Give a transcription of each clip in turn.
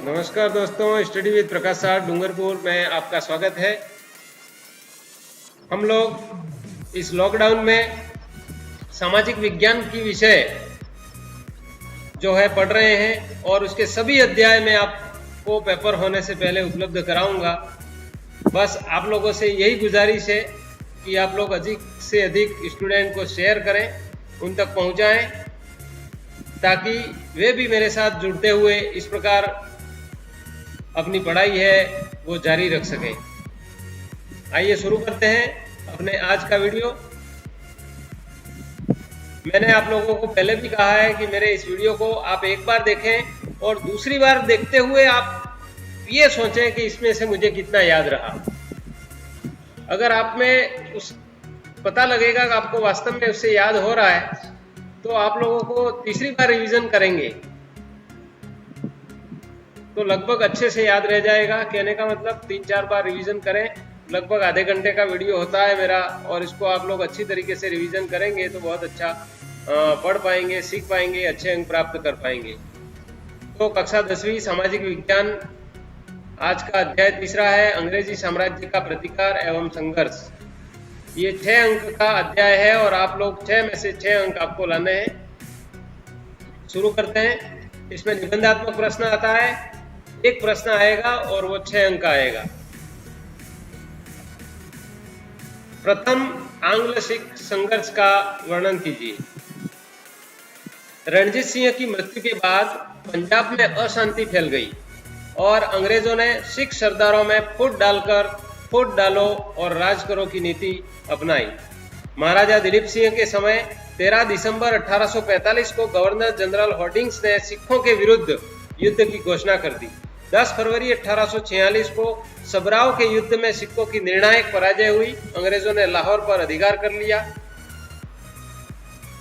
नमस्कार दोस्तों, study with प्रकाश साहब डूंगरपुर में आपका स्वागत है। हम लोग इस लॉकडाउन में सामाजिक विज्ञान की विषय जो है पढ़ रहे हैं और उसके सभी अध्याय में आपको पेपर होने से पहले उपलब्ध कराऊंगा। बस आप लोगों से यही गुजारिश है कि आप लोग अधिक से अधिक स्टूडेंट को शेयर करें, उन तक पहुंचाएं, ताकि वे भी मेरे साथ जुड़ते हुए इस प्रकार अपनी पढ़ाई है वो जारी रख सकें। आइए शुरू करते हैं अपने आज का वीडियो। मैंने आप लोगों को पहले भी कहा है कि मेरे इस वीडियो को आप एक बार देखें और दूसरी बार देखते हुए आप ये सोचें कि इसमें से मुझे कितना याद रहा। अगर आप में उस पता लगेगा कि आपको वास्तव में उससे याद हो रहा है तो आप लोगों को तीसरी बार रिवीजन करेंगे तो लगभग अच्छे से याद रह जाएगा। कहने का मतलब 3-4 बार रिवीजन करें। लगभग आधे घंटे का वीडियो होता है मेरा, और इसको आप लोग अच्छी तरीके से रिवीजन करेंगे तो बहुत अच्छा पढ़ पाएंगे, सीख पाएंगे, अच्छे अंक प्राप्त कर पाएंगे। तो कक्षा 10वीं सामाजिक विज्ञान, आज का अध्याय तीसरा है, अंग्रेजी साम्राज्य का प्रतिकार एवं संघर्ष। ये 6 अंक का अध्याय है और आप लोग 6 में से 6 अंक आपको लाने हैं। शुरू करते हैं। इसमें निबंधात्मक प्रश्न आता है, एक प्रश्न आएगा और वो 6 अंक का आएगा। प्रथम आंग्ल सिख संघर्ष का वर्णन कीजिए। रणजीत सिंह की मृत्यु के बाद पंजाब में अशांति फैल गई और अंग्रेजों ने सिख सरदारों में फूट डालकर फूट डालो और राज करो की नीति अपनाई। महाराजा दिलीप सिंह के समय 13 दिसंबर 1845 को गवर्नर जनरल हॉर्डिंग्स ने सिखों के विरुद्ध युद्ध की घोषणा कर दी। 10 फरवरी 1846 को सबराव के युद्ध में सिखों की निर्णायक पराजय हुई। अंग्रेजों ने लाहौर पर अधिकार कर लिया।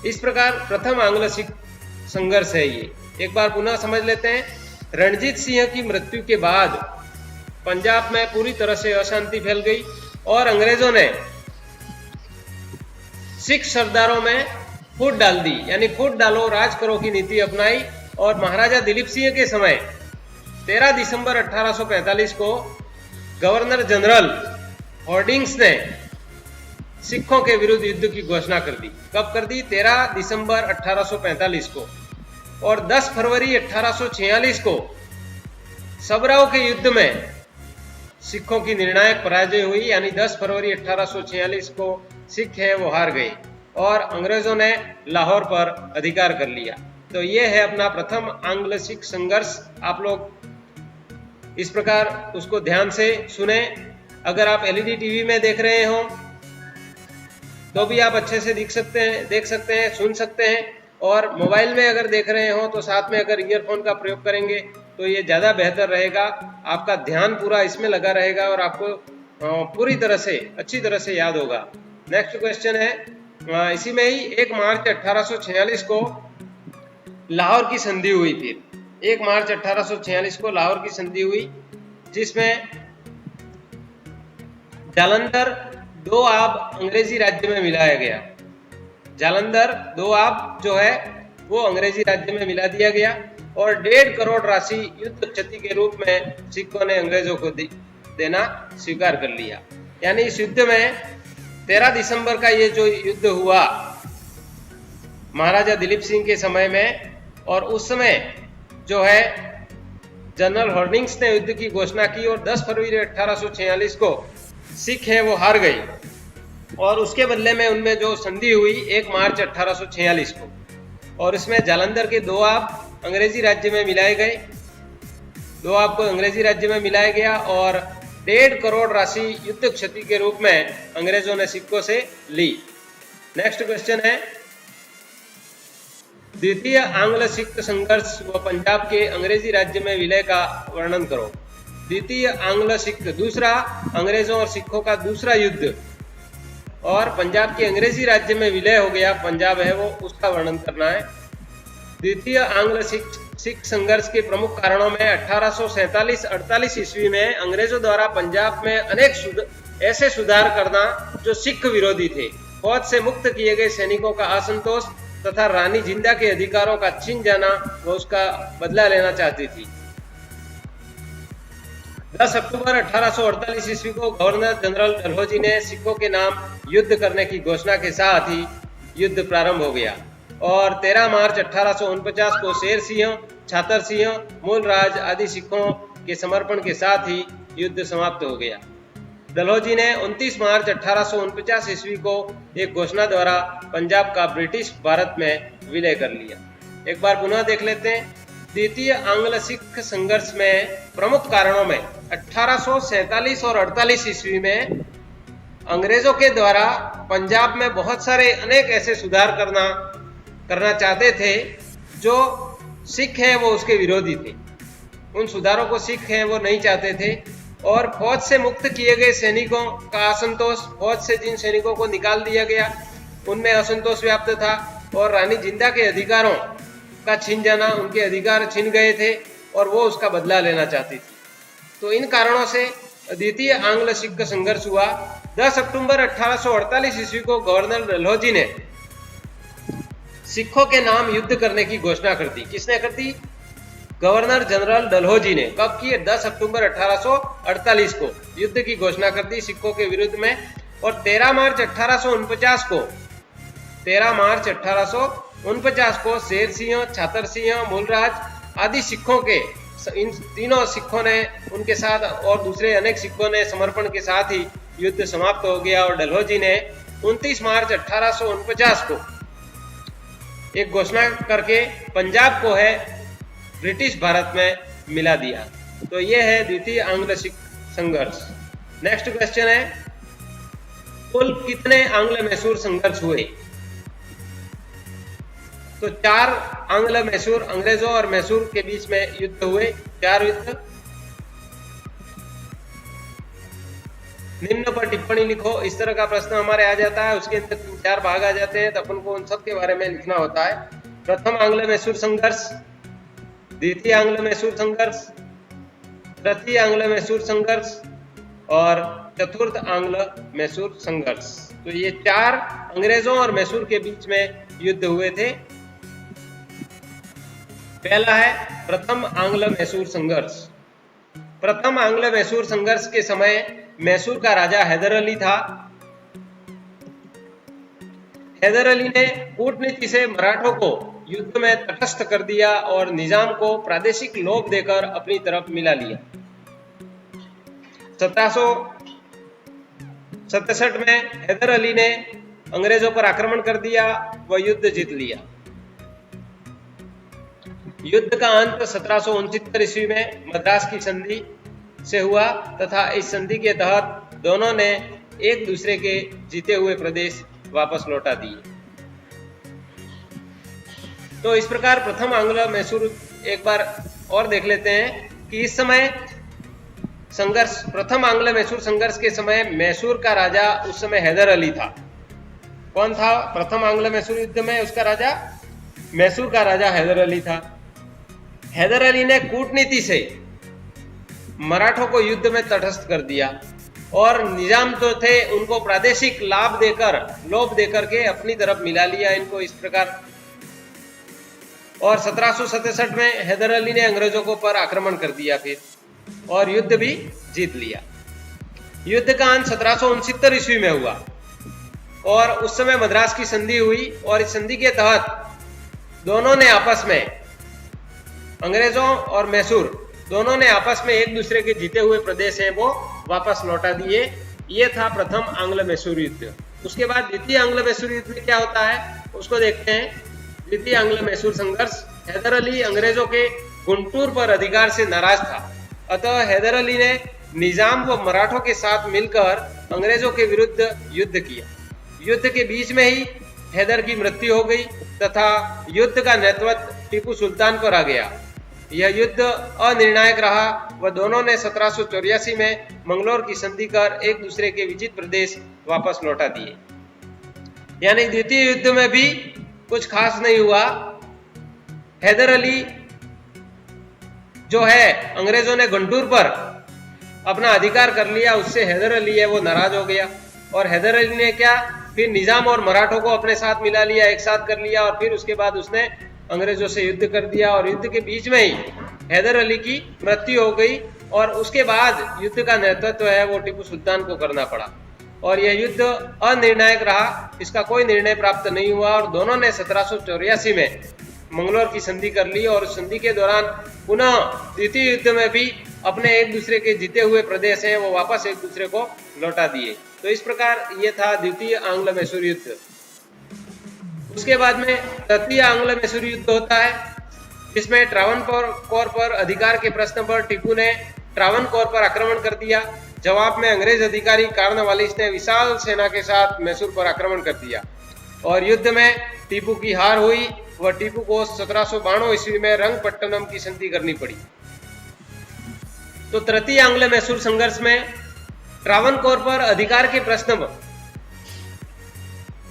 इस प्रकार प्रथम आंग्ल सिख संघर्ष है ये। एक बार पुनः समझ लेते हैं। रणजीत सिंह की मृत्यु के बाद पंजाब में पूरी तरह से अशांति फैल गई और अंग्रेजों ने सिख सरदारों में फूट डाल दी, यानी फूट डालो राज करो की नीति अपनाई। और महाराजा दिलीप सिंह के समय 13 दिसंबर 1845 को गवर्नर जनरल हॉर्डिंग्स ने सिखों के विरुद्ध युद्ध की घोषणा कर दी। कब कर दी? 13 दिसंबर 1845 को। और 10 फरवरी 1846 को सबराव के युद्ध में सिखों की निर्णायक पराजय हुई, यानी 10 फरवरी 1846 को सिख है वो हार गए और अंग्रेजों ने लाहौर पर अधिकार कर लिया। तो ये है अपना प्रथम आंग्ल सिख संघर्ष। आप लोग इस प्रकार उसको ध्यान से सुने। अगर आप एलईडी टीवी में देख रहे हो तो भी आप अच्छे से देख सकते हैं, सुन सकते हैं। और मोबाइल में अगर देख रहे हो तो साथ में अगर ईयरफोन का प्रयोग करेंगे तो ये ज़्यादा बेहतर रहेगा। आपका ध्यान पूरा इसमें लगा रहेगा और आपको पूरी तरह से अच्छी तरह से याद होगा। नेक्स्ट क्वेश्चन है, इसी में ही 1 मार्च 1846 को लाहौर की संधि हुई। फिर 1 मार्च 1846 को लाहौर की संधि हुई, जिसमें जालंधर दोआब अंग्रेजी राज्य में मिलाया गया। जालंधर दोआब जो है वो अंग्रेजी राज्य में मिला दिया गया और 1.5 करोड़ राशि युद्ध क्षति के रूप में सिखों ने अंग्रेजों को देना स्वीकार कर लिया। यानी इस युद्ध में 13 दिसंबर का ये जो युद्ध हुआ महाराजा दिलीप सिंह के समय में, और उस समय जो है जनरल हॉर्डिंग्स ने युद्ध की घोषणा की और 10 फरवरी 1846 को सिख है वो हार गई और उसके बदले में उनमें जो संधि हुई 1 मार्च 1846 को, और इसमें जालंधर के दोआब अंग्रेजी राज्य में मिलाए गए। दोआब को अंग्रेजी राज्य में मिलाया गया और 1.5 करोड़ राशि युद्ध क्षति के रूप में अंग्रेजों ने सिखों से ली। नेक्स्ट क्वेश्चन है, द्वितीय आंग्ल सिख संघर्ष व पंजाब के अंग्रेजी राज्य में विलय का वर्णन करो। द्वितीय आंग्ल सिख, दूसरा अंग्रेजों और सिखों का दूसरा युद्ध, और पंजाब के अंग्रेजी राज्य में विलय हो गया, पंजाब है वो, उसका वर्णन करना है। द्वितीय आंग्ल सिख संघर्ष के प्रमुख कारणों में 1847-48 ईस्वी में अंग्रेजों द्वारा पंजाब में अनेक ऐसे सुधार करना जो सिख विरोधी थे, फौज से मुक्त किए गए सैनिकों का असंतोष तथा रानी जिंदा के अधिकारों का छीन जाना, वो उसका बदला लेना चाहती थी। 10 अक्टूबर 1848 ईस्वी को गवर्नर जनरल डलहौजी ने सिखों के नाम युद्ध करने की घोषणा के साथ ही युद्ध प्रारंभ हो गया और 13 मार्च 1849 को शेर सिंह, छातर सिंह, मूलराज आदि सिखों के समर्पण के साथ ही युद्ध समाप्त हो गया। डलहौजी ने 29 मार्च 1849 ईस्वी को एक घोषणा द्वारा पंजाब का ब्रिटिश भारत में विलय कर लिया। एक बार पुनः देख लेते हैं। द्वितीय आंग्ल सिख संघर्ष में प्रमुख कारणों में 1847 और 48 ईस्वी में अंग्रेजों के द्वारा पंजाब में बहुत सारे अनेक ऐसे सुधार करना चाहते थे जो सिख हैं वो उसके विरोधी थे। उन सुधारों को सिख हैं वो नहीं चाहते थे और फौज से मुक्त किए गए सैनिकों का असंतोष, फौज से जिन सैनिकों को निकाल दिया गया उनमें असंतोष व्याप्त था और रानी जिंदा के अधिकारों का छिन जाना, उनके अधिकार छिन गए थे और वो उसका बदला लेना चाहती थी। तो इन कारणों से द्वितीय आंग्ल सिख संघर्ष हुआ। 10 अक्टूबर 1848 ईस्वी को गवर्नर डलहौजी ने सिखों के नाम युद्ध करने की घोषणा कर दी। किसने कर दी? गवर्नर जनरल डलहौजी ने। कब की? 10 अक्टूबर 1848 को युद्ध की घोषणा कर दी सिखों के विरुद्ध में। और 13 मार्च 1849 को शेर सिंह, छातर सिंह, मूलराज आदि सिखों के इन तीनों सिखों ने उनके साथ और दूसरे अनेक सिखों ने समर्पण के साथ ही युद्ध समाप्त हो गया और डलहौजी ने 29 मार्च 1849 को एक घोषणा करके पंजाब को है ब्रिटिश भारत में मिला दिया। तो ये है द्वितीय आंग्ल सिख संघर्ष। नेक्स्ट क्वेश्चन है, कुल कितने आंग्ल मैसूर संघर्ष हुए? तो 4 आंग्ल मैसूर, अंग्रेजों और मैसूर के बीच में युद्ध हुए, 4 युद्ध। निम्न पर टिप्पणी लिखो। इस तरह का प्रश्न हमारे आ जाता है, उसके अंदर 4 भाग आ जाते हैं तो अपन को उन सब के बारे में लिखना होता है। प्रथम आंग्ल मैसूर संघर्ष, द्वितीय आंग्ल मैसूर संघर्ष, तृतीय आंग्ल मैसूर संघर्ष और चतुर्थ आंग्ल मैसूर संघर्ष। तो ये 4 अंग्रेजों और मैसूर के बीच में युद्ध हुए थे। पहला है प्रथम आंग्ल मैसूर संघर्ष। प्रथम आंग्ल मैसूर संघर्ष के समय मैसूर का राजा हैदर अली था। हैदर अली ने कूटनीति से मराठों को युद्ध में तटस्थ कर दिया और निजाम को प्रादेशिक लोभ देकर अपनी तरफ मिला लिया। 1767 में हैदर अली ने अंग्रेजों पर आक्रमण कर दिया, वह युद्ध जीत लिया। युद्ध का अंत 1769 ईस्वी में मद्रास की संधि से हुआ तथा इस संधि के तहत दोनों ने एक दूसरे के जीते हुए प्रदेश वापस लौटा दिए। तो इस प्रकार प्रथम आंग्ल मैसूर एक बार और देख लेते हैं कि इस समय संघर्ष, प्रथम आंग्ल मैसूर संघर्ष के समय मैसूर का राजा उस समय हैदर अली था। कौन था प्रथम आंग्ल मैसूर युद्ध में? उसका राजा मैसूर का राजा हैदर अली था। हैदर अली ने कूटनीति से मराठों को युद्ध में तटस्थ कर दिया और निजाम जो थे उनको प्रादेशिक लाभ देकर, लोभ देकर के अपनी तरफ मिला लिया इनको इस प्रकार। और 1767 में हैदर अली ने अंग्रेजों को पर आक्रमण कर दिया फिर और युद्ध भी जीत लिया। युद्ध का अंत 1769 ईस्वी में हुआ और उस समय मद्रास की संधि हुई और इस संधि के तहत दोनों ने आपस में, अंग्रेजों और मैसूर दोनों ने आपस में एक दूसरे के जीते हुए प्रदेश हैं वो वापस लौटा दिए। ये था प्रथम आंग्ल मैसूर युद्ध। उसके बाद द्वितीय आंग्ल मैसूर युद्ध में क्या होता है उसको देखते हैं। द्वितीय आंग्ल मैसूर संघर्ष, हैदर अली अंग्रेजों के गुंटूर पर अधिकार से नाराज था, अतः हैदर अली ने निजाम व मराठों के साथ मिलकर अंग्रेजों के विरुद्ध युद्ध किया। युद्ध के बीच में ही हैदर की मृत्यु हो गई तथा युद्ध का नेतृत्व टीपू सुल्तान पर आ गया। यह युद्ध अनिर्णायक रहा व दोनों ने 1784 में मंगलोर की संधि कर एक दूसरे के विजित प्रदेश वापस लौटा दिए। यानी द्वितीय युद्ध में भी कुछ खास नहीं हुआ। हैदर अली जो है, अंग्रेजों ने गंटूर पर अपना अधिकार कर लिया, उससे हैदर अली है वो नाराज हो गया और हैदर अली ने क्या, फिर निजाम और मराठों को अपने साथ मिला लिया, एक साथ कर लिया और फिर उसके बाद उसने अंग्रेजों से युद्ध कर दिया और युद्ध के बीच में ही हैदर अली की मृत्यु हो गई और उसके बाद युद्ध का नेतृत्व है वो टीपू सुल्तान को करना पड़ा और यह युद्ध अनिर्णायक रहा, इसका कोई निर्णय प्राप्त नहीं हुआ और दोनों ने 1784 में मंगलोर की संधि कर ली और संधि के दौरान पुनः द्वितीय युद्ध में भी अपने एक दूसरे के जीते हुए प्रदेश हैं वो वापस एक दूसरे को लौटा दिए। तो इस प्रकार ये था द्वितीय आंग्ल मैसूर युद्ध। उसके बाद में तृतीय आंग्ल मैसूर युद्ध होता है, जिसमें ट्रावनकोर पर अधिकार के प्रश्न पर टीपू ने ट्रावनकोर पर आक्रमण कर दिया। जवाब में अंग्रेज अधिकारी कॉर्नवालिस ने विशाल सेना के साथ मैसूर पर आक्रमण कर दिया और युद्ध में टीपू की हार हुई व टीपू को 1792 ईस्वी में रंगपट्टनम की संधि करनी पड़ी। तो तृतीय आंग्ल मैसूर संघर्ष में ट्रावनकोर पर अधिकार के प्रश्न पर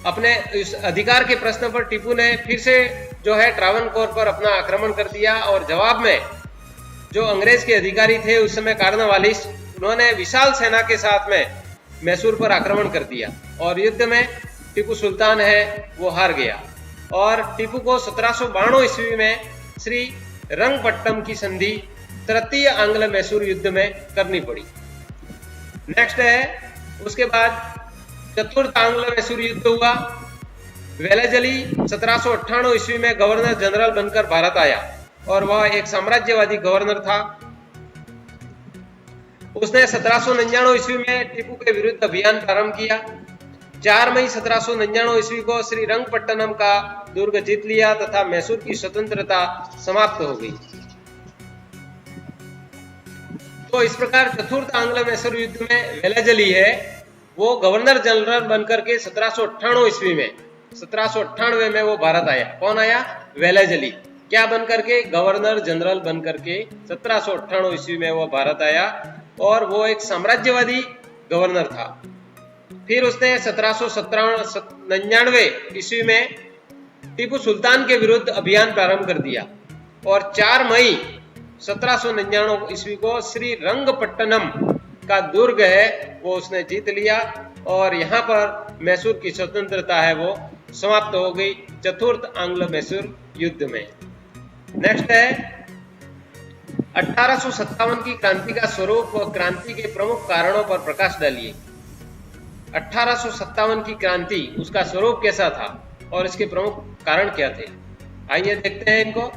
अपने इस अधिकार के प्रश्न पर टीपू ने फिर से जो है ट्रावनकोर पर अपना आक्रमण कर दिया और जवाब में जो अंग्रेज के अधिकारी थे उस समय कॉर्नवालिस, उन्होंने विशाल सेना के साथ में मैसूर पर आक्रमण कर दिया और युद्ध में टीपू सुल्तान है वो हार गया और टीपू को 1792 ईस्वी में श्री रंगपट्टम की संधि तृतीय आंग्ल मैसूर युद्ध में करनी पड़ी। नेक्स्ट है उसके बाद चतुर्थ आंग्ल मैसूर युद्ध हुआ। वेलेजली 1798 ईस्वी में गवर्नर जनरल बनकर भारत आया और वह एक साम्राज्यवादी गवर्नर था। उसने 1799 ईस्वी में टीपू के विरुद्ध अभियान प्रारंभ किया। 4 मई 1799 ईस्वी को श्री रंगपट्टनम का दुर्ग जीत लिया तथा मैसूर की स्वतंत्रता समाप्त हो गई। तो इस प्रकार चतुर्थ आंग्ल मैसूर युद्ध में वेलेजली है वो गवर्नर जनरल बनकर के 1798 ईस्वी में 1798 में वो भारत आया। कौन आया? वेलेजली। क्या बनकर के? गवर्नर जनरल बनकर के 1798 ईस्वी में वो भारत आया और वो एक साम्राज्यवादी गवर्नर था। फिर उसने 1799 ईस्वी में टीपू सुल्तान के विरुद्ध अभियान प्रारंभ कर दिया और 4 मई 1799 ईस्वी को श्री रंगपट्टनम का दुर्ग है वो उसने जीत लिया और यहाँ पर मैसूर की स्वतंत्रता है वो समाप्त हो गई चतुर्थ आंग्ल मैसूर युद्ध में। नेक्स्ट है 1857 की क्रांति का स्वरूप व क्रांति के प्रमुख कारणों पर प्रकाश डालिए। 1857 की क्रांति उसका स्वरूप कैसा था और इसके प्रमुख कारण क्या थे, आइए देखते हैं इनको।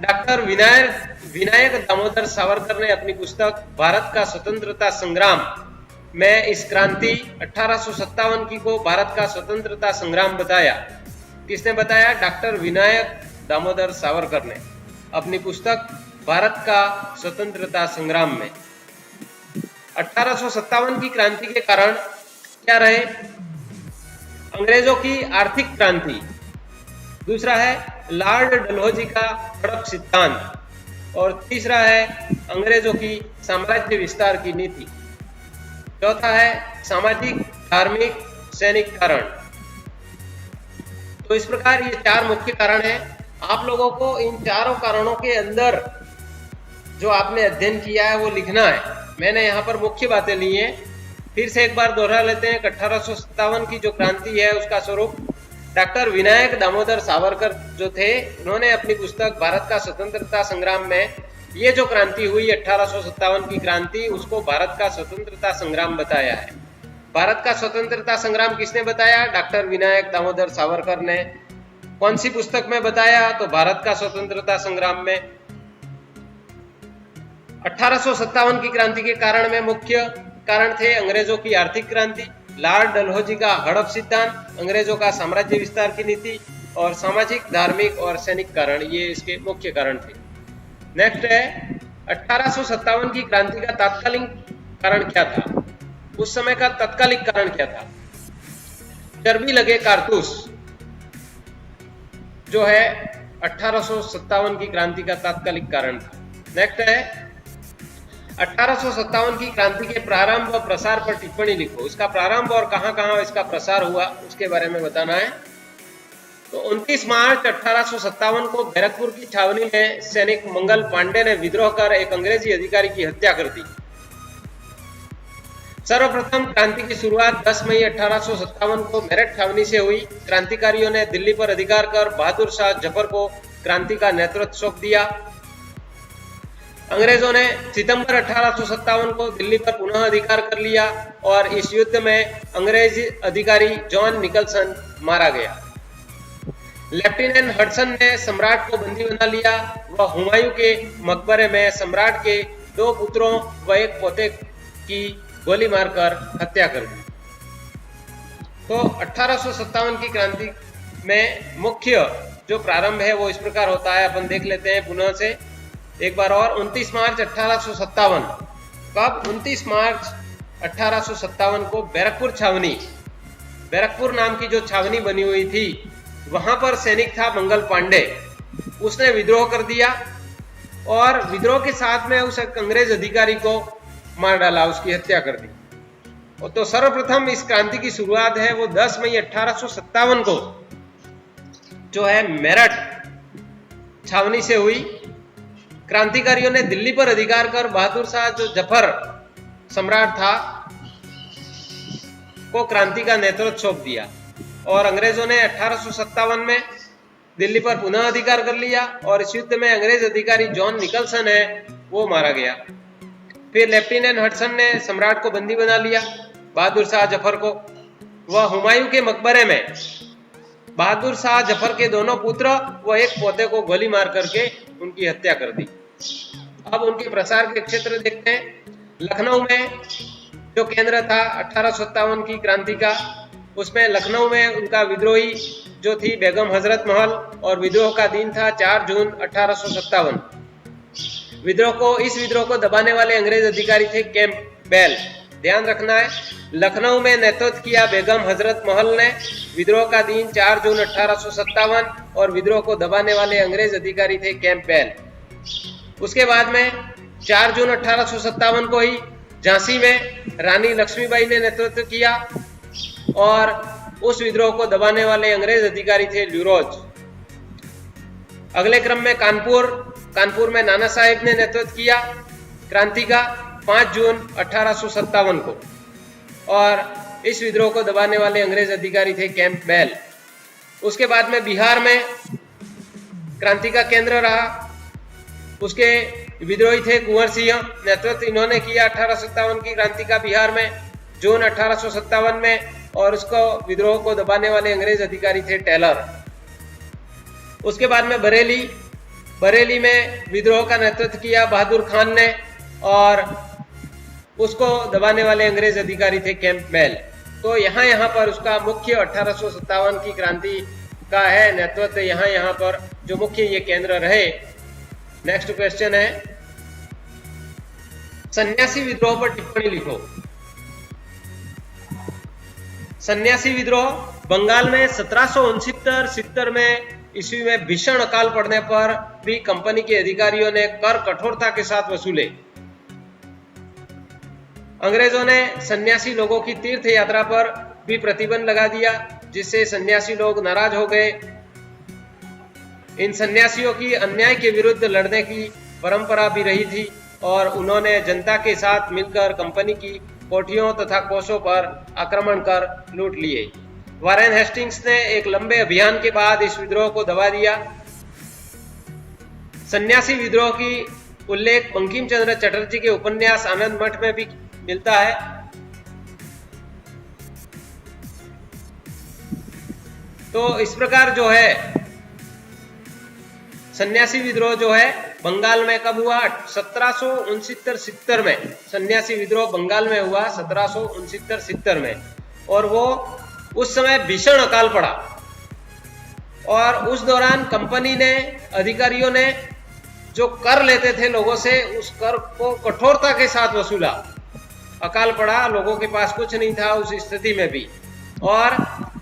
डॉक्टर विनायक दामोदर सावरकर ने अपनी पुस्तक भारत का स्वतंत्रता संग्राम में इस क्रांति 1857 की को भारत का स्वतंत्रता संग्राम बताया। किसने बताया? डॉक्टर विनायक दामोदर सावरकर ने अपनी पुस्तक भारत का स्वतंत्रता संग्राम में। 1857 की क्रांति के कारण क्या रहे? अंग्रेजों की आर्थिक क्रांति, दूसरा है लॉर्ड डलहौजी का हड़प सिद्धांत और तीसरा है अंग्रेजों की साम्राज्य विस्तार की नीति, चौथा है सामाजिक धार्मिक सैनिक कारण। तो इस प्रकार ये 4 मुख्य कारण हैं। आप लोगों को इन चारों कारणों के अंदर जो आपने अध्ययन किया है वो लिखना है। मैंने यहाँ पर मुख्य बातें ली हैं, फिर से एक बार दोहरा लेते हैं। 1857 की जो क्रांति है उसका स्वरूप डॉक्टर विनायक दामोदर सावरकर जो थे उन्होंने अपनी पुस्तक भारत का स्वतंत्रता संग्राम में ये जो क्रांति हुई 1857 की क्रांति उसको भारत का स्वतंत्रता संग्राम बताया है। भारत का स्वतंत्रता संग्राम किसने बताया? डॉक्टर विनायक दामोदर सावरकर ने। कौन सी पुस्तक में बताया? तो भारत का स्वतंत्रता संग्राम में। 1857 की क्रांति के कारण में मुख्य कारण थे अंग्रेजों की आर्थिक क्रांति, लॉर्ड डलहौजी का हड़प सिद्धांत, अंग्रेजों का साम्राज्य विस्तार की नीति और सामाजिक धार्मिक और सैनिक कारण, ये इसके मुख्य कारण थे। नेक्स्ट है 1857 की क्रांति का तात्कालिक कारण क्या था? उस समय का तात्कालिक कारण क्या था? चर्बी लगे कारतूस जो है 1857 की क्रांति का तात्कालिक कारण था। नेक्स्ट है 1857 की क्रांति के प्रारंभ और प्रसार पर टिप्पणी लिखो। इसका प्रारंभ और कहां-कहां इसका प्रसार हुआ उसके बारे में बताना है। तो 29 मार्च 1857 को बैरकपुर की छावनी में सैनिक मंगल पांडे ने विद्रोह कर एक अंग्रेजी अधिकारी की हत्या कर दी। सर्वप्रथम क्रांति की शुरुआत 10 मई 1857 को मेरठ छावनी से हुई। क्रांतिकारियों ने दिल्ली पर अधिकार कर बहादुर शाह जफर को क्रांति का नेतृत्व सौंप दिया। अंग्रेजों ने सितंबर 1857 को दिल्ली पर पुनः अधिकार कर लिया और इस युद्ध में अंग्रेज अधिकारी जॉन निकलसन मारा गया। लेफ्टिनेंट हडसन ने सम्राट को बंदी बना लिया। वह हुमायूं के मकबरे में सम्राट के 2 पुत्रों व 1 पोते की गोली मारकर हत्या कर दी। तो 1857 की क्रांति में मुख्य जो प्रारंभ है वो इस प्रकार होता है, अपन देख लेते हैं पुनः से एक बार और। 29 मार्च 1857 कब? 29 मार्च 1857 को बैरकपुर छावनी, बैरकपुर नाम की जो छावनी बनी हुई थी वहां पर सैनिक था मंगल पांडे, उसने विद्रोह कर दिया और विद्रोह के साथ में उस अंग्रेज अधिकारी को मार डाला, उसकी हत्या कर दी। तो सर्वप्रथम इस क्रांति की शुरुआत है वो 10 मई 1857 को जो है मेरठ छावनी से हुई। क्रांतिकारियों ने दिल्ली पर अधिकार कर बहादुर शाह जो जफर सम्राट था को क्रांति का नेतृत्व सौंप दिया और अंग्रेजों ने 1857 में दिल्ली पर पुनः अधिकार कर लिया और इस युद्ध में अंग्रेज अधिकारी जॉन निकलसन है वो मारा गया। फिर लेफ्टिनेंट हडसन ने सम्राट को बंदी बना लिया, बहादुर शाह जफर को। वह हुमायूं के मकबरे में बहादुर शाह जफर के 2 पुत्र व 1 पोते को गोली मार करके उनकी हत्या कर दी। अब उनके प्रसार के क्षेत्र देखते हैं। लखनऊ में जो केंद्र था 1857 की क्रांति का, उसमें लखनऊ में उनका विद्रोही जो थी बेगम हजरत महल और विद्रोह का दिन था 4 जून 1857। इस विद्रोह को दबाने वाले अंग्रेज अधिकारी थे कैंपबेल। ध्यान रखना है, लखनऊ में नेतृत्व किया बेगम हजरत महल ने। विद्रोह का दिन 4 जून 1857 और विद्रोह को दबाने वाले अंग्रेज अधिकारी थे कैंपबेल। उसके बाद में 4 जून 1857 को ही झांसी में रानी लक्ष्मीबाई ने नेतृत्व किया और उस विद्रोह को दबाने वाले अंग्रेज अधिकारी थे ल्यूरोज। अगले क्रम में कानपुर में नाना साहेब ने नेतृत्व किया क्रांति का 5 जून 1857 को और इस विद्रोह को दबाने वाले अंग्रेज अधिकारी थे कैंपबेल। उसके बाद में बिहार में क्रांति का केंद्र रहा, उसके विद्रोही थे कुंवर सिंह, नेतृत्व इन्होंने किया 1857 की क्रांति का बिहार में जून 1857 में और उसको विद्रोह को दबाने वाले अंग्रेज अधिकारी थे टेलर। उसके बाद में बरेली में विद्रोह का नेतृत्व किया बहादुर खान ने और उसको दबाने वाले अंग्रेज अधिकारी थे कैंपबेल। तो यहाँ पर उसका मुख्य 1857 की क्रांति का है नेतृत्व, यहाँ पर जो मुख्य ये केंद्र रहे। नेक्स्ट क्वेश्चन है, सन्यासी विद्रोह पर टिप्पणी लिखो। सन्यासी विद्रोह बंगाल में 1769-70 में ईस्वी में भीषण अकाल पड़ने पर भी कंपनी के अधिकारियों ने कर कठोरता के साथ वसूले। अंग्रेजों ने सन्यासी लोगों की तीर्थ यात्रा पर भी प्रतिबंध लगा दिया, जिससे सन्यासी लोग नाराज हो गए। इन सन्यासियों की अन्याय के विरुद्ध लड़ने की परंपरा भी रही थी और उन्होंने जनता के साथ मिलकर कंपनी की कोठियों तथा कोषों पर आक्रमण कर लूट लिए। वारेन हेस्टिंग्स ने एक लंबे अभियान के बाद इस विद्रोह को दबा दिया। सन्यासी विद्रोह की उल्लेख बंकिम चंद्र चटर्जी के उपन्यास आनंद मठ में भी मिलता है। तो इस प्रकार जो है सन्यासी विद्रोह जो है बंगाल में कब हुआ? 1769-70 में सन्यासी विद्रोह बंगाल में हुआ 1769-70 में और वो उस समय भीषण अकाल पड़ा और उस दौरान कंपनी ने अधिकारियों ने जो कर लेते थे लोगों से उस कर को कठोरता के साथ वसूला। अकाल पड़ा, लोगों के पास कुछ नहीं था उस स्थिति में भी, और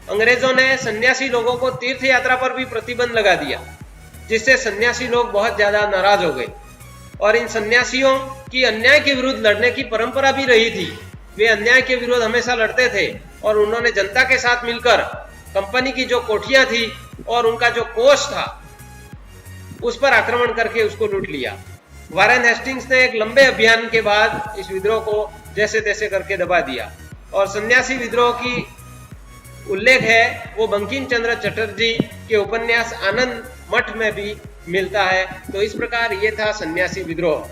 अंग्रेजों ने सन्यासी लोगों को तीर्थ यात्रा पर भी प्रतिबंध लगा दिया, जिससे सन्यासी लोग बहुत ज्यादा नाराज हो गए। और इन सन्यासियों की अन्याय के विरुद्ध लड़ने की परंपरा भी रही थी, वे अन्याय के विरुद्ध हमेशा लड़ते थे और उन्होंने जनता के साथ मिलकर कंपनी की जो कोठियां थी और उनका जो कोष था उस पर आक्रमण करके उसको लूट लिया। वारेन हेस्टिंग्स ने एक लंबे अभियान के बाद इस विद्रोह को जैसे तैसे करके दबा दिया और सन्यासी विद्रोह की उल्लेख है वो बंकिम चंद्र चटर्जी के उपन्यास आनंद मठ में भी मिलता है। तो इस प्रकार ये था सन्यासी विद्रोह।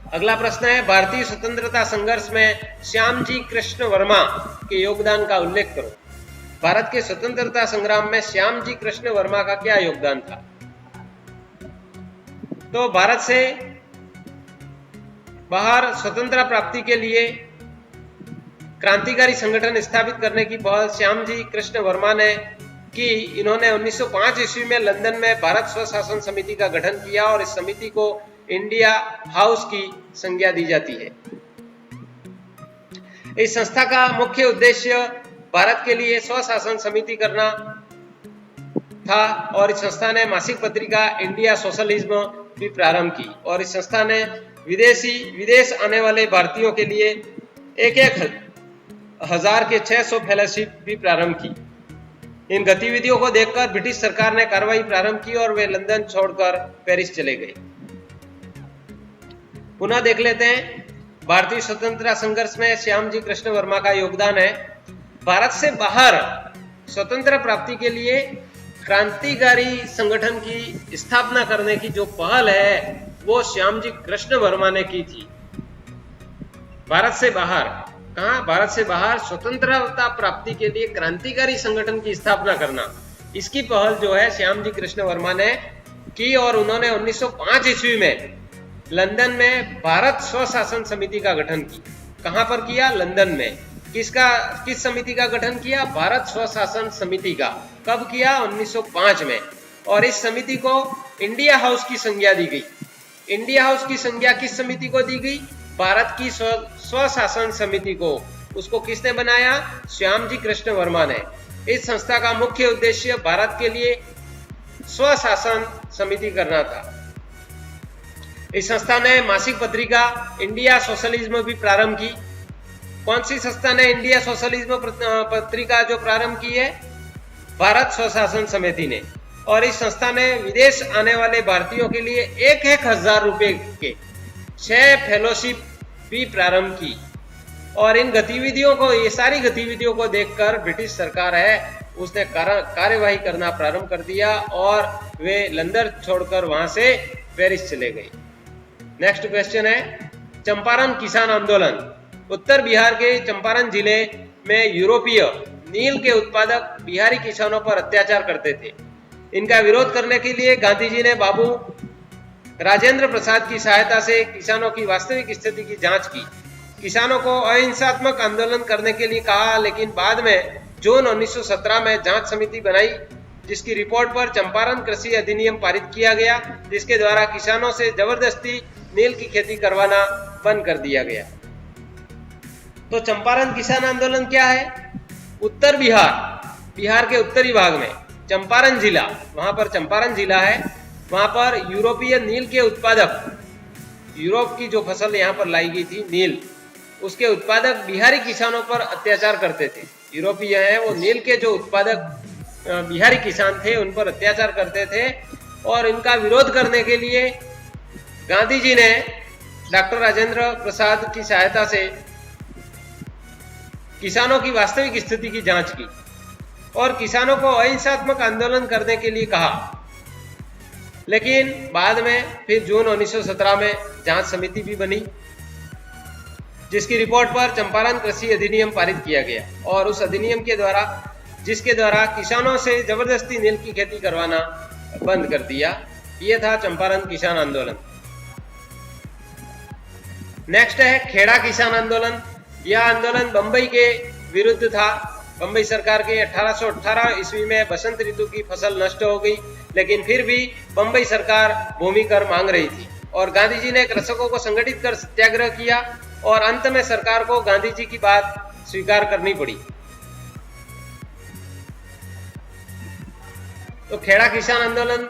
अगला प्रश्न है, भारतीय स्वतंत्रता संघर्ष में श्यामजी कृष्ण वर्मा के योगदान का उल्लेख करो। भारत के स्वतंत्रता संग्राम में श्यामजी कृष्ण वर्मा का क्या योगदान था? तो भारत से बाहर स्वतंत्रता प्राप्ति के लिए क्रांतिकारी संगठन स्थापित करने की पहल श्यामजी कृष्ण वर्मा ने की। इन्होंने 1905 ईस्वी में लंदन में भारत स्वशासन समिति का गठन किया और इस समिति को इंडिया हाउस की संज्ञा दी जाती है। इस संस्था का मुख्य उद्देश्य भारत के लिए स्वशासन समिति करना था और इस संस्था ने मासिक पत्रिका इंडिया सोशलिज्म भी प्रारंभ की और इस संस्था ने विदेश आने वाले भारतीयों के लिए एक हजार के 600 फेलोशिप भी प्रारंभ की। इन गतिविधियों को देखकर ब्रिटिश सरकार ने कार्रवाई प्रारंभ की और वे लंदन छोड़कर पेरिस चले गए। पुनः देख लेते हैं, भारतीय स्वतंत्रता संघर्ष में श्यामजी कृष्ण वर्मा का योगदान है। भारत से बाहर स्वतंत्रता प्राप्ति के लिए क्रांतिकारी संगठन की स्थापना करने की जो पहल है वो श्यामजी कृष्ण वर्मा ने की थी। भारत से बाहर, कहां? भारत से बाहर स्वतंत्रता प्राप्ति के लिए क्रांतिकारी संगठन की स्थापना करना, इसकी पहल जो है श्यामजी कृष्ण वर्मा ने की और उन्होंने 1905 ईस्वी में लंदन में भारत स्वशासन समिति का गठन की। कहां पर किया? लंदन में। किस समिति का गठन किया? भारत स्वशासन समिति का। कब किया? 1905 में। और इस समिति को इंडिया हाउस की संज्ञा दी गई। इंडिया हाउस की संज्ञा किस समिति को दी गई? भारत की स्वशासन समिति को। उसको किसने बनाया? श्यामजी कृष्ण वर्मा ने। इस संस्था का मुख्य उद्देश्य भारत के लिए स्वशासन समिति करना था। इस संस्था ने मासिक पत्रिका इंडिया सोशलिज्म भी प्रारंभ की। कौन सी संस्था ने इंडिया सोशलिज्म पत्रिका जो प्रारंभ की है? भारत स्वशासन समिति ने। और इस संस्था ने विदेश आने वाले भारतीयों के लिए 1,000 रुपए के 6 फेलोशिप भी प्रारंभ की। और इन गतिविधियों को, ये सारी गतिविधियों को देखकर ब्रिटिश सरकार है उसने कार्यवाही करना प्रारंभ कर दिया और वे लंदन छोड़कर वहां से पेरिस चले गए। नेक्स्ट क्वेश्चन है, चंपारण किसान आंदोलन। उत्तर बिहार के चंपारण जिले में यूरोपीय नील के उत्पादक बिहारी किसानों पर अत्याचार करते थे। इनका विरोध करने के लिए गांधी जी ने बाबू राजेंद्र प्रसाद की सहायता से किसानों की वास्तविक स्थिति की जांच की। किसानों को अहिंसात्मक आंदोलन करने के लिए कहा, लेकिन बाद में जून 1917 में जांच समिति बनाई जिसकी रिपोर्ट पर चंपारण कृषि अधिनियम पारित किया गया, जिसके द्वारा किसानों से जबरदस्ती नील की खेती करवाना बंद कर दिया गया। तो चंपारण किसान आंदोलन क्या है? उत्तर बिहार के उत्तरी भाग में चंपारण जिला, वहां पर चंपारण जिला है, वहां पर यूरोपीय नील के उत्पादक, यूरोप की जो फसल यहाँ पर लाई गई थी नील, उसके उत्पादक बिहारी किसानों पर अत्याचार करते थे। यूरोपीय है वो नील के जो उत्पादक बिहारी किसान थे उन पर अत्याचार करते थे और इनका विरोध करने के लिए गांधी जी ने डॉक्टर राजेंद्र प्रसाद की सहायता से किसानों की वास्तविक स्थिति की जांच की और किसानों को अहिंसात्मक आंदोलन करने के लिए कहा। लेकिन बाद में फिर जून 1917 में जांच समिति भी बनी जिसकी रिपोर्ट पर चंपारण कृषि अधिनियम पारित किया गया और उस अधिनियम के द्वारा, जिसके द्वारा किसानों से जबरदस्ती नील की खेती करवाना बंद कर दिया। यह था चंपारण किसान आंदोलन। नेक्स्ट है खेड़ा किसान आंदोलन। यह आंदोलन बंबई के विरुद्ध था। बंबई सरकार के 1818 ईस्वी में बसंत ऋतु की फसल नष्ट हो गई, लेकिन फिर भी बंबई सरकार भूमि कर मांग रही थी और गांधी जी ने कृषकों को संगठित कर सत्याग्रह किया और अंत में सरकार को गांधी जी की बात स्वीकार करनी पड़ी। तो खेड़ा किसान आंदोलन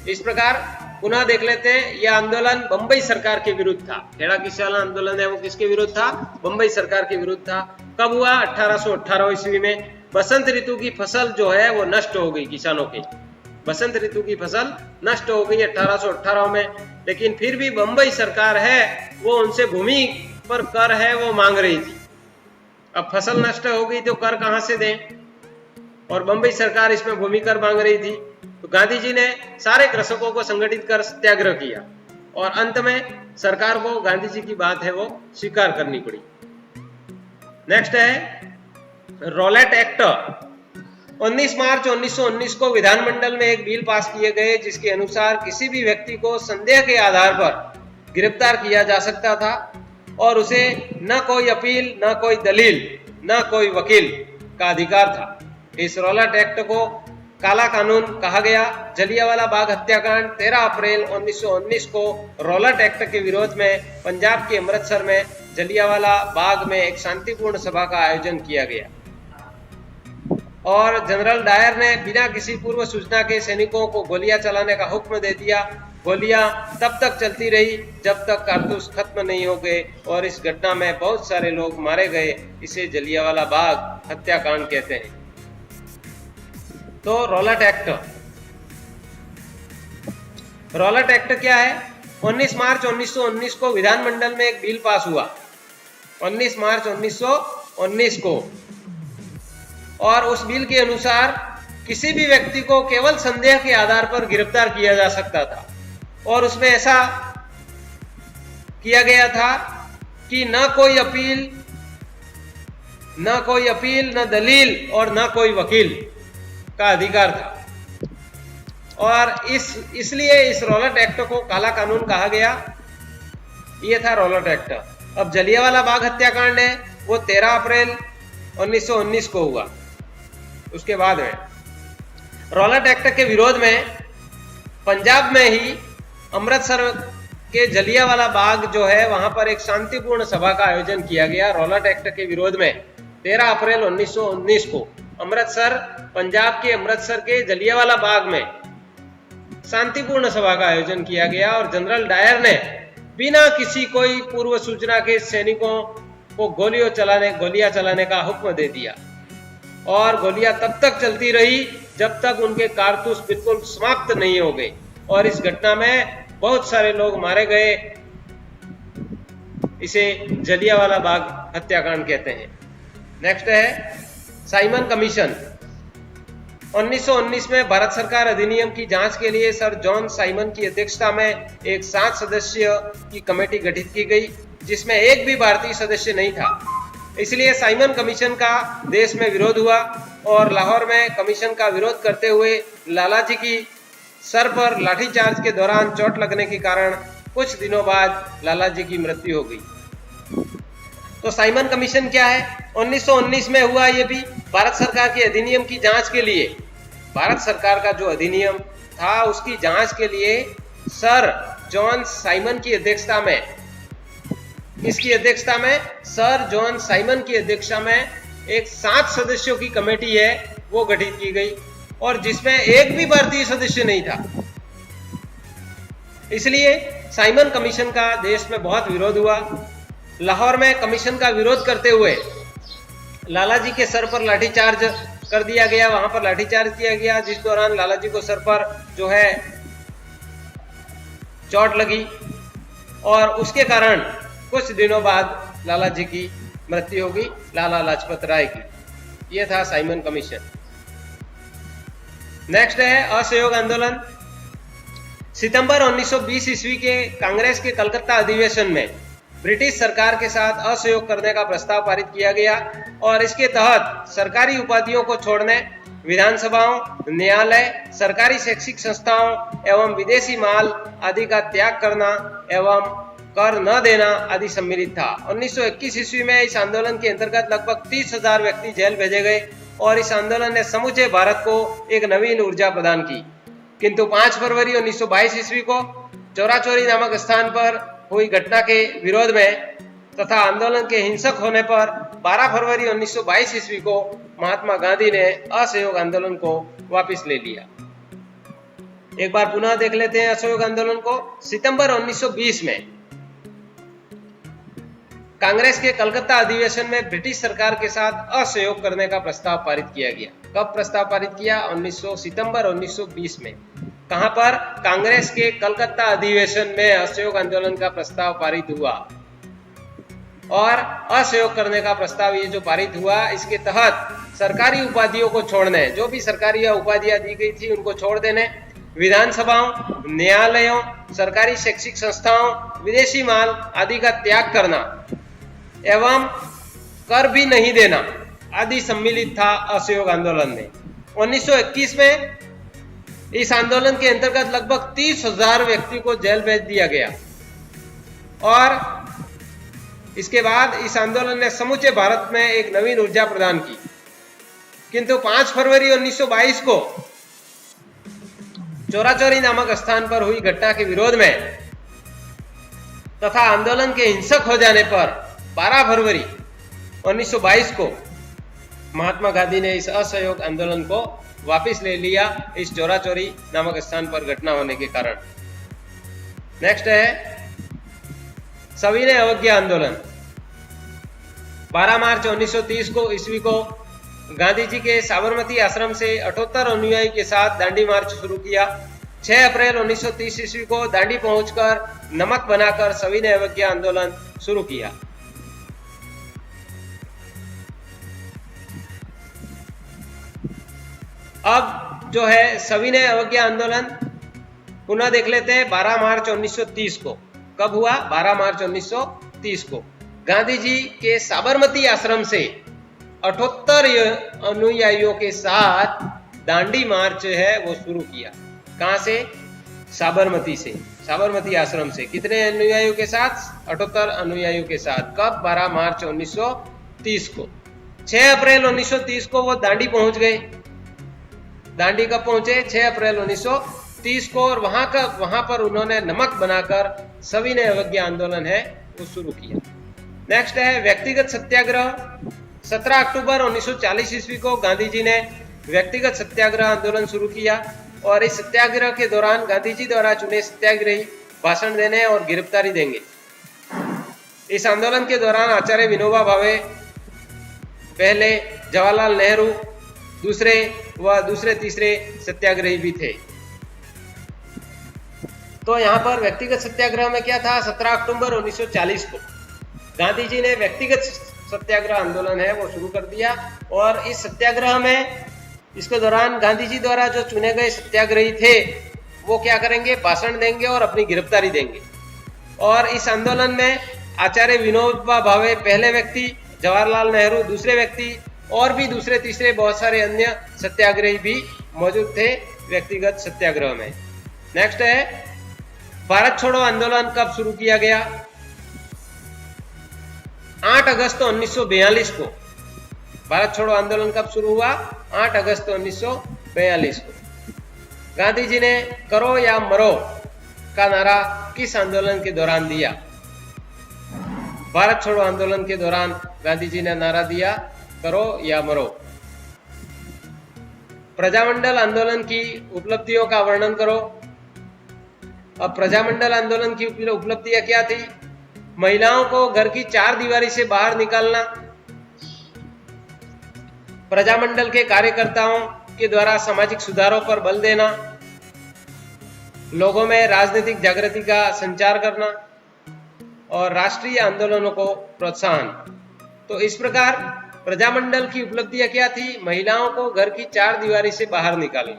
इस प्रकार पुनः देख लेते हैं। यह आंदोलन बंबई सरकार के विरुद्ध था। खेड़ा किसान आंदोलन है वो किसके विरुद्ध था? बंबई सरकार के विरुद्ध था। कब हुआ? 1818 ईस्वी में। बसंत ऋतु की फसल जो है वो नष्ट हो गई किसानों की। बसंत ऋतु की फसल नष्ट हो गई 1818 में, लेकिन फिर भी बंबई सरकार है वो उनसे भूमि पर कर है वो मांग रही थी। अब फसल नष्ट हो गई तो कर कहां से दें? और बंबई सरकार इसमें भूमि कर मांग रही थी। तो गांधी जी ने सारे कृषकों को संगठित कर सत्याग्रह किया और अंत में सरकार को गांधी जी की बात है वो स्वीकार करनी पड़ी। नेक्स्ट है रॉलेट एक्ट। 19 मार्च 1919 को विधानमंडल में एक बिल पास किए गए जिसके अनुसार किसी भी व्यक्ति को संदेह के आधार पर गिरफ्तार किया जा सकता था और उसे न कोई अपील, न कोई दलील, न कोई वकील का अधिकार था। इस रॉलेट एक्ट को काला कानून कहा गया। जलियांवाला बाग हत्याकांड 13 अप्रैल 1919 को रॉलेट एक्ट के विरोध में पंजाब के अमृतसर में जलियांवाला बाग में एक शांतिपूर्ण सभा का आयोजन किया गया और जनरल डायर ने बिना किसी पूर्व सूचना के सैनिकों को गोलियां चलाने का हुक्म दे दिया। गोलियां तब तक चलती रही जब तक कारतूस खत्म नहीं हो गए और इस घटना में बहुत सारे लोग मारे गए। इसे जलियांवाला बाग हत्याकांड कहते हैं। तो रॉलेट एक्ट, रॉलेट एक्ट क्या है? 19 मार्च 1919 को विधानमंडल में एक बिल पास हुआ, 19 मार्च 1919 को, और उस बिल के अनुसार किसी भी व्यक्ति को केवल संदेह के आधार पर गिरफ्तार किया जा सकता था और उसमें ऐसा किया गया था कि न कोई अपील, न दलील और न कोई वकील का अधिकार था और इसलिए इस रॉलेट एक्ट को काला कानून कहा गया। ये था रॉलेट एक्ट। अब जलियांवाला बाग हत्याकांड है वो 13 अप्रैल 1919 को हुआ। उसके बाद में रॉलेट एक्ट के विरोध में पंजाब में ही अमृतसर के जलियांवाला बाग जो है वहां पर एक शांतिपूर्ण सभा का आयोजन किया गया। रॉलेट एक्ट के विरोध में 13 अप्रैल 1919 को अमृतसर, पंजाब के अमृतसर के जलियांवाला बाग में शांतिपूर्ण सभा का आयोजन किया गया और जनरल डायर ने बिना किसी कोई पूर्व सूचना के सैनिकों को गोलियां चलाने का हुक्म दे दिया और गोलियां तब तक चलती रही जब तक उनके कारतूस बिल्कुल समाप्त नहीं हो गए और इस घटना में बहुत सारे लोग मारे गए। इसे जलियांवाला बाग हत्याकांड कहते हैं। नेक्स्ट है साइमन कमीशन। 1919 में भारत सरकार अधिनियम की जांच के लिए सर जॉन साइमन की अध्यक्षता में एक 7 सदस्य की कमेटी गठित की गई जिसमें एक भी भारतीय सदस्य नहीं था। इसलिए साइमन कमीशन का देश में विरोध हुआ और लाहौर में कमीशन का विरोध करते हुए लालाजी की सर पर लाठीचार्ज के दौरान चोट लगने के कारण कुछ दिनों बाद लालाजी की मृत्यु हो गई। तो साइमन कमीशन क्या है? 1919 में हुआ। ये भी भारत सरकार के अधिनियम की जांच के लिए, भारत सरकार का जो अधिनियम था उसकी जांच के लिए सर जॉन साइमन की अध्यक्षता में, सर जॉन साइमन की अध्यक्षता में एक 7 सदस्यों की कमेटी है वो गठित की गई और जिसमें एक भी भारतीय सदस्य नहीं था। इसलिए साइमन कमीशन का देश में बहुत विरोध हुआ। लाहौर में कमीशन का विरोध करते हुए लालाजी के सर पर लाठीचार्ज कर दिया गया, वहां पर लाठीचार्ज किया गया जिस दौरान लालाजी को सर पर जो है चोट लगी और उसके कारण कुछ दिनों बाद लालाजी की मृत्यु होगी, लाला लाजपत राय की। यह था साइमन कमीशन। नेक्स्ट है असहयोग आंदोलन। सितंबर 1920 ईस्वी के कांग्रेस के कलकत्ता अधिवेशन में ब्रिटिश सरकार के साथ असहयोग करने का प्रस्ताव पारित किया गया और इसके तहत सरकारी उपाधियों को छोड़ने, विधानसभाओं, न्यायालय, सरकारी शैक्षिक संस्थाओं एवं विदेशी माल आदि का त्याग करना एवं कर न देना आदि सम्मिलित था। 1921 ईस्वी में इस आंदोलन के अंतर्गत लगभग 30,000 व्यक्ति जेल भेजे गए और इस आंदोलन ने समूचे भारत को एक नवीन ऊर्जा प्रदान की। किंतु 5 फरवरी 1922 ईस्वी को चौराचौरी नामक स्थान पर हुई घटना के विरोध में तथा आंदोलन के हिंसक होने पर 12 फरवरी 1922 ईस्वी को महात्मा गांधी ने असहयोग आंदोलन को वापस ले लिया। एक बार पुनः देख लेते हैं असहयोग आंदोलन को। सितंबर 1920 में कांग्रेस के कलकत्ता अधिवेशन में ब्रिटिश सरकार के साथ असहयोग करने का प्रस्ताव पारित किया गया। कब प्रस्ताव पारित किया? सितंबर 1920 में। कहां पर? कांग्रेस के कलकत्ता अधिवेशन में असहयोग आंदोलन का प्रस्ताव पारित हुआ और असहयोग करने का प्रस्ताव ये जो पारित हुआ, इसके तहत सरकारी उपाधियों को छोड़ने, जो भी सरकारी उपाधियां दी गई थी उनको छोड़ देने, विधानसभाओं, न्यायालयों, सरकारी शैक्षिक संस्थाओं, विदेशी माल आदि का त्याग करना एवं कर भी नहीं देना आदि सम्मिलित था असहयोग आंदोलन में। 1921 में इस आंदोलन के अंतर्गत लगभग 30,000 व्यक्ति को जेल भेज दिया गया और इसके बाद इस आंदोलन ने समूचे भारत में एक नवीन ऊर्जा प्रदान की। किंतु 5 फरवरी 1922 को चोराचोरी नामक स्थान पर हुई घटना के विरोध में तथा आंदोलन के हिंसक हो जाने पर 12 फरवरी 1922 को महात्मा गांधी ने इस असहयोग आंदोलन को वापस ले लिया, इस चोराचोरी नामक स्थान पर घटना होने के कारण। नेक्स्ट है सविनय अवज्ञा आंदोलन। 12 मार्च 1930 को ईस्वी को गांधी जी के साबरमती आश्रम से 78 अनुयायी के साथ दांडी मार्च शुरू किया। 6 अप्रैल 1930 ईस्वी को दांडी पहुंचकर नमक बनाकर सविनय अवज्ञा आंदोलन शुरू किया। अब जो है सविनय अवज्ञा आंदोलन पुनः देख लेते हैं। 12 मार्च 1930 को कब हुआ? 12 मार्च 1930 को गांधी जी के साबरमती आश्रम से 78 अनुयायियों के साथ दांडी मार्च है वो शुरू किया। कहां से? साबरमती से, साबरमती आश्रम से। कितने अनुयायियों के साथ? 78 अनुयायियों के साथ। कब? 12 मार्च 1930 को। 6 अप्रैल 1930 को वो दांडी पहुंच गए। दांडी कब पहुंचे? 6 अप्रैल 1930 को। और वहां पर उन्होंने नमक बनाकर सविनय अवज्ञा आंदोलन है वो शुरू किया। नेक्स्ट है व्यक्तिगत सत्याग्रह। 17 अक्टूबर 1940 ईस्वी को गांधी जी ने व्यक्तिगत सत्याग्रह आंदोलन शुरू किया और इस सत्याग्रह के दौरान गांधी जी द्वारा चुने सत्याग्रही भाषण देने और गिरफ्तारी देंगे। इस आंदोलन के दौरान आचार्य विनोबा भावे पहले, जवाहरलाल नेहरू दूसरे व दूसरे तीसरे सत्याग्रही भी थे। तो यहाँ पर व्यक्तिगत सत्याग्रह में क्या था? 17 अक्टूबर 1940 को गांधी जी ने व्यक्तिगत सत्याग्रह आंदोलन है वो शुरू कर दिया और इस सत्याग्रह में इसके दौरान गांधी जी द्वारा जो चुने गए सत्याग्रही थे वो क्या करेंगे? भाषण देंगे और अपनी गिरफ्तारी देंगे। और इस आंदोलन में आचार्य विनोबा भावे पहले व्यक्ति, जवाहरलाल नेहरू दूसरे व्यक्ति और भी दूसरे तीसरे बहुत सारे अन्य सत्याग्रही भी मौजूद थे व्यक्तिगत सत्याग्रह में। नेक्स्ट है भारत छोड़ो आंदोलन कब शुरू किया गया? 8 अगस्त 1942 को। भारत छोड़ो आंदोलन कब शुरू हुआ? 8 अगस्त 1942 को। गांधी जी ने करो या मरो का नारा किस आंदोलन के दौरान दिया? भारत छोड़ो आंदोलन के दौरान गांधी जी ने नारा दिया करो या मरो। प्रजामंडल आंदोलन की उपलब्धियों का वर्णन करो। अब प्रजामंडल आंदोलन की उपलब्धियां क्या थी? महिलाओं को घर की 4 दीवारी से बाहर निकालना, प्रजामंडल के कार्यकर्ताओं के द्वारा सामाजिक सुधारों पर बल देना, लोगों में राजनीतिक जागृति का संचार करना और राष्ट्रीय आंदोलनों को प्रोत्साहन। तो इस प्रकार प्रजामंडल की उपलब्धियां क्या थी? महिलाओं को घर की 4 दीवारी से बाहर निकालना,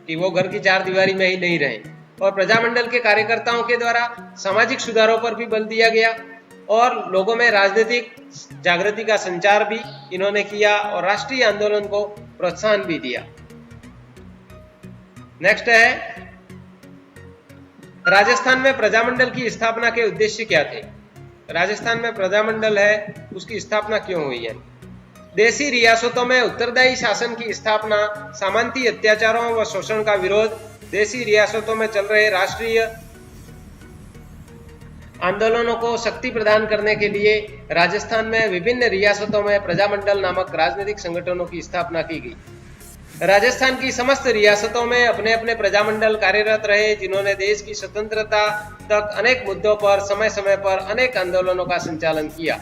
कि वो घर की 4 दीवारी में ही नहीं रहे। और प्रजामंडल के कार्यकर्ताओं के द्वारा सामाजिक सुधारों पर भी बल दिया गया और लोगों में राजनीतिक जागृति का संचार भी इन्होंने किया और राष्ट्रीय आंदोलन को प्रोत्साहन भी दिया। नेक्स्ट है राजस्थान में प्रजामंडल की स्थापना के उद्देश्य क्या थे? राजस्थान में प्रजामंडल है उसकी स्थापना क्यों हुई है? देशी रियासतों में उत्तरदायी शासन की स्थापना, सामंती अत्याचारों व शोषण का विरोध, देशी रियासतों में चल रहे राष्ट्रीय आंदोलनों को शक्ति प्रदान करने के लिए राजस्थान में विभिन्न रियासतों में प्रजामंडल नामक राजनीतिक संगठनों की स्थापना की गई। राजस्थान की समस्त रियासतों में अपने अपने प्रजामंडल कार्यरत रहे, जिन्होंने देश की स्वतंत्रता तक अनेक मुद्दों पर समय समय पर अनेक आंदोलनों का संचालन किया।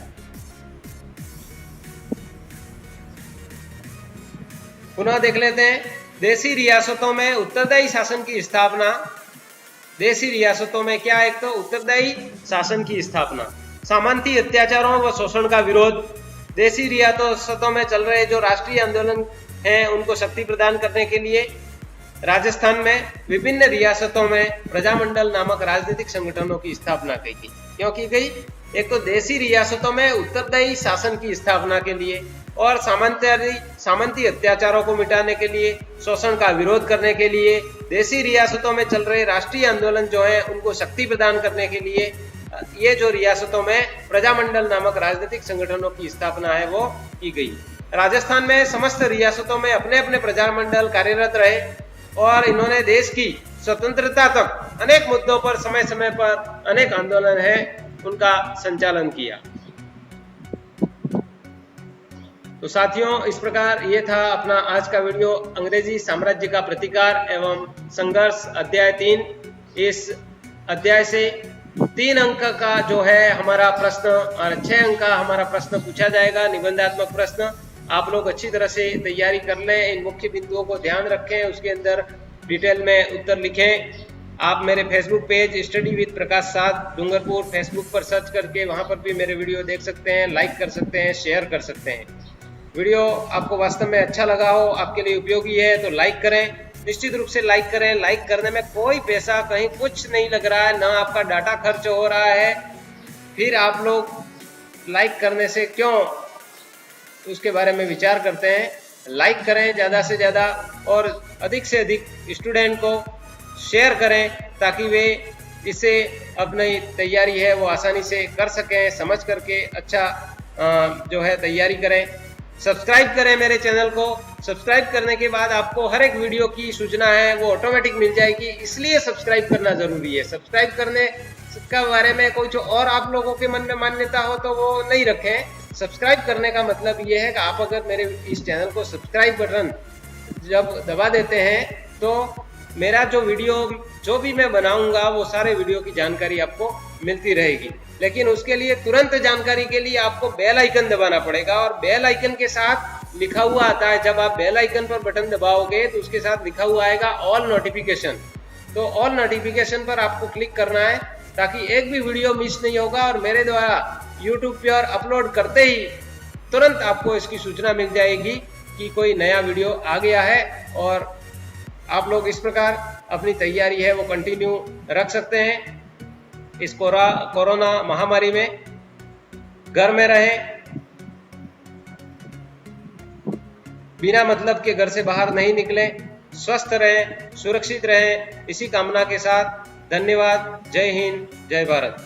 पुनः देख लेते हैं। देशी रियासतों में उत्तरदायी शासन की स्थापना। देशी रियासतों में क्या? एक तो उत्तरदायी शासन की स्थापना, सामंती अत्याचारों व शोषण का विरोध, देशी रियासतों में चल रहे जो राष्ट्रीय आंदोलन हैं उनको शक्ति प्रदान करने के लिए राजस्थान में विभिन्न रियासतों में प्रजामंडल नामक राजनीतिक संगठनों की स्थापना की गई। क्यों की गई? एक तो देशी रियासतों में उत्तरदायी शासन की स्थापना के लिए और सामंती अत्याचारों को मिटाने के लिए, शोषण का विरोध करने के लिए, देशी रियासतों में चल रहे राष्ट्रीय आंदोलन जो है उनको शक्ति प्रदान करने के लिए ये जो रियासतों में प्रजामंडल नामक राजनीतिक संगठनों की स्थापना है वो की गई। राजस्थान में समस्त रियासतों में अपने अपने प्रजामंडल कार्यरत रहे और इन्होंने देश की स्वतंत्रता तक अनेक मुद्दों पर समय समय पर अनेक आंदोलन है उनका संचालन किया। तो साथियों, इस प्रकार ये था अपना आज का वीडियो, अंग्रेजी साम्राज्य का प्रतिकार एवं संघर्ष अध्याय 3। इस अध्याय से 3 अंक का जो है हमारा प्रश्न और 6 अंक का हमारा प्रश्न पूछा जाएगा, निबंधात्मक प्रश्न। आप लोग अच्छी तरह से तैयारी कर लें, इन मुख्य बिंदुओं को ध्यान रखें, उसके अंदर डिटेल में उत्तर लिखें। आप मेरे फेसबुक पेज स्टडी विद प्रकाश साध डूंगरपुर फेसबुक पर सर्च करके वहां पर भी मेरे वीडियो देख सकते हैं, लाइक कर सकते हैं, शेयर कर सकते हैं। वीडियो आपको वास्तव में अच्छा लगा हो, आपके लिए उपयोगी है तो लाइक करें, निश्चित रूप से लाइक करें। लाइक करने में कोई पैसा कहीं कुछ नहीं लग रहा है, ना आपका डाटा खर्च हो रहा है। फिर आप लोग लाइक करने से क्यों उसके बारे में विचार करते हैं। लाइक करें ज़्यादा से ज़्यादा और अधिक से अधिक स्टूडेंट को शेयर करें ताकि वे इससे अपनी तैयारी है वो आसानी से कर सकें, समझ करके अच्छा जो है तैयारी करें। सब्सक्राइब करें मेरे चैनल को। सब्सक्राइब करने के बाद आपको हर एक वीडियो की सूचना है वो ऑटोमेटिक मिल जाएगी, इसलिए सब्सक्राइब करना जरूरी है। सब्सक्राइब करने के बारे में कोई जो और आप लोगों के मन में मान्यता हो तो वो नहीं रखें। सब्सक्राइब करने का मतलब ये है कि आप अगर मेरे इस चैनल को सब्सक्राइब बटन जब दबा देते हैं तो मेरा जो वीडियो जो भी मैं बनाऊंगा वो सारे वीडियो की जानकारी आपको मिलती रहेगी। लेकिन उसके लिए तुरंत जानकारी के लिए आपको बेल आइकन दबाना पड़ेगा और बेल आइकन के साथ लिखा हुआ आता है, जब आप बेल आइकन पर बटन दबाओगे तो उसके साथ लिखा हुआ आएगा ऑल नोटिफिकेशन। तो ऑल नोटिफिकेशन पर आपको क्लिक करना है ताकि एक भी वीडियो मिस नहीं होगा और मेरे द्वारा यूट्यूब पर अपलोड करते ही तुरंत आपको इसकी सूचना मिल जाएगी कि कोई नया वीडियो आ गया है। और आप लोग इस प्रकार अपनी तैयारी है वो कंटिन्यू रख सकते हैं। इस कोरोना महामारी में घर में रहें, बिना मतलब के घर से बाहर नहीं निकलें, स्वस्थ रहें, सुरक्षित रहें, इसी कामना के साथ धन्यवाद। जय हिंद, जय भारत।